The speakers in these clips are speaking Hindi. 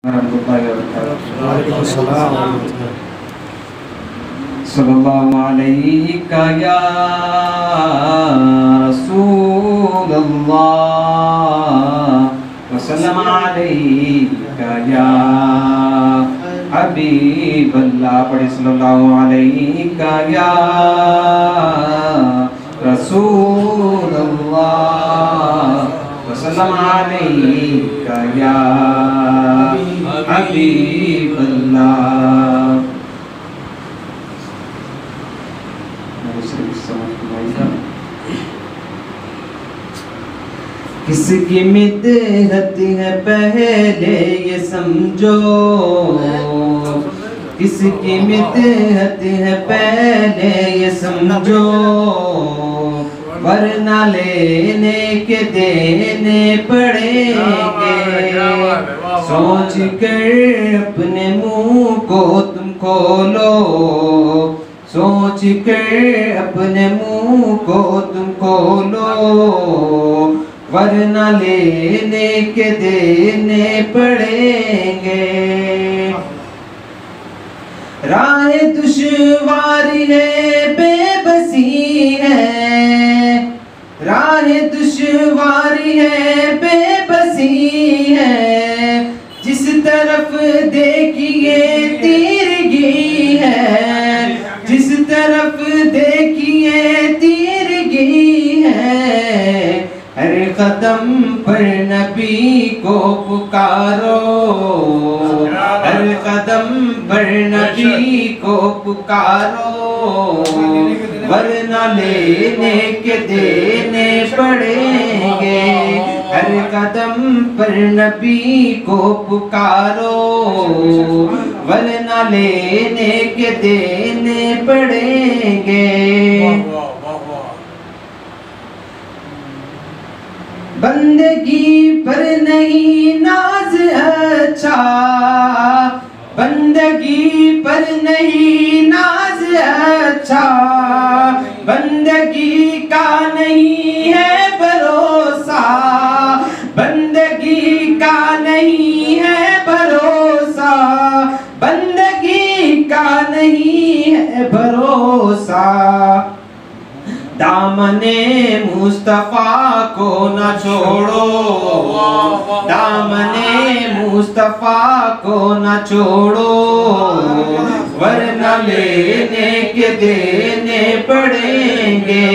सल्लल्लाहु अलैका या रसूलल्लाह वसल्लम अलैका या हबीबल्लाह। पढ़े सल्लल्लाहु अलैका या रसूलल्लाह वसल्लम अलैका या हबीबल्लाह। किसकी मिदहत है पहले ये समझो, किसकी मिदहत है पहले ये समझो, वरना लेने के देने पड़ेंगे। सोच कर अपने मुंह को तुम खोलो, सोच कर अपने मुंह को तुम खोलो, वरना लेने के देने पड़ेंगे। राह दुश्वारी है बेबसी है, राह दुश्वारी है बेबसी है, जिस तरफ देखिए तीरगी है, जिस तरफ देखिए तीरगी है। हर कदम पर नबी को पुकारो, हर कदम पर नबी को पुकारो, वरना लेने के देने पड़ेंगे। हर कदम पर नबी को पुकारो, वरना लेने के देने पड़ेंगे। बंदगी पर नहीं नाज अच्छा, बंदगी पर नहीं नाज अच्छा, बंदगी का नहीं है भरोसा, बंदगी का नहीं है भरोसा, बंदगी का नहीं है भरोसा। दामने मुस्तफा को न छोड़ो, दामने मुस्तफा को न छोड़ो, वरना लेने के देने पड़ेंगे।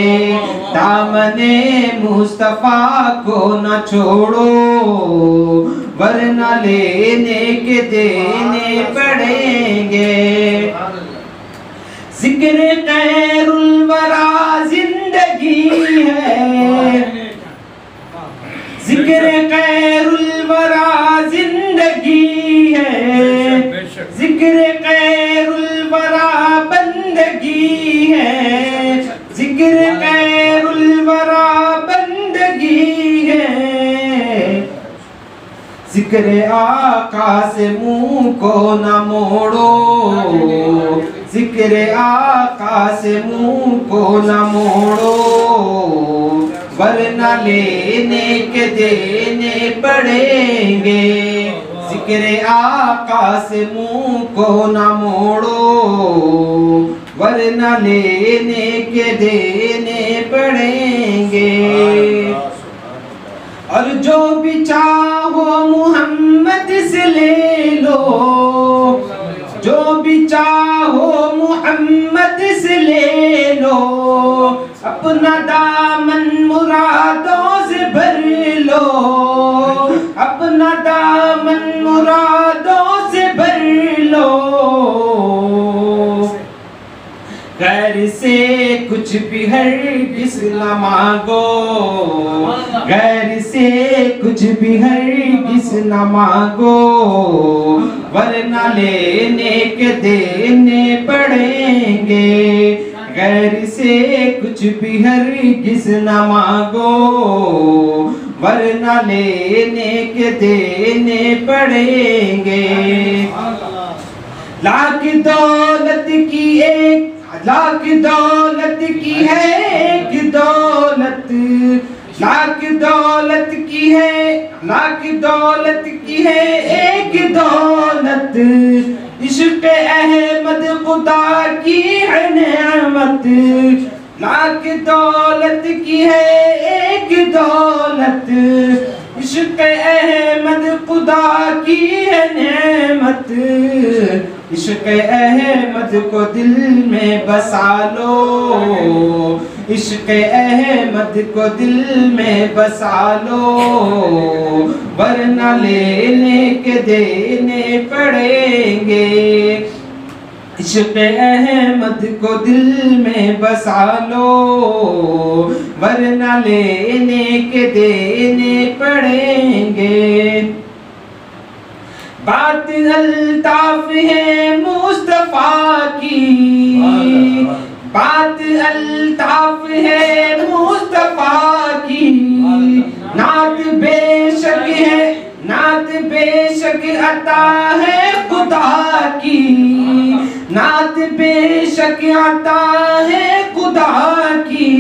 दामने मुस्तफा को न छोड़ो, वरना लेने के देने पड़ेंगे। जिक्र खैरुल वरा जिंदगी है, जिक्र खैरुल वरा जिंदगी है, जिक्र खैरुल वरा बंदगी है, जिक्र खैरुल वरा बंदगी है। जिक्र आका से मुंह को न मोड़ो, जिक्र आका से मुंह को न मोड़ो, वरना लेने के देने पड़ेंगे। जिक्र आका से मुंह को न मोड़ो, वरना लेने के देने पड़ेंगे। और जो भी चाहो मुहम्मद से ले लो, जो भी चाहो मुहम्मद से ले लो, अपना दामन मुरादों से भर लो, अपना दामन मुरादों से भर लो। गैर से कुछ भी हरगिज़ न मांगो, गैर से कुछ भी हरगिज़ न मांगो, वरना लेने के देने पड़ेंगे। गैर से कुछ भी हरगिज़ न मांगो, वरना लेने के देने पड़ेंगे। लाख दौलत की एक, लाख दौलत की है एक दौलत, लाख दौलत की है, लाख दौलत की है एक दौलत, इश्क अहमद खुदा की है नेमत, लाख दौलत की है एक दौलत, इश्क अहमद खुदा की है नेमत, इश्क अहमद को दिल में बसा लो, इश्क अहमद को दिल में बसा लो, वरना लेने के देने पड़ेंगे, इश्क अहमद को दिल में बसा लो, वरना लेने के देने पड़ेंगे। बात अल्ताफ है मुस्तफा की, बात अल्ताफ है मुस्तफा की, नात बेशक है, नात बेशक अता है खुदा की, नात बेशक अता है खुदा की,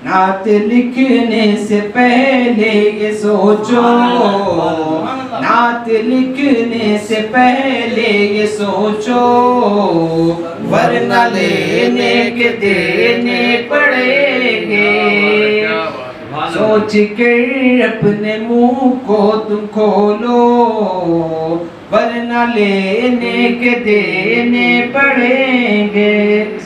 नात लिखने से पहले ये सोचो, नात लिखने से पहले ये सोचो, वरना लेने के देने पड़ेंगे, सोच कर अपने मुंह को तुम खोलो, वरना लेने के देने पड़ेंगे।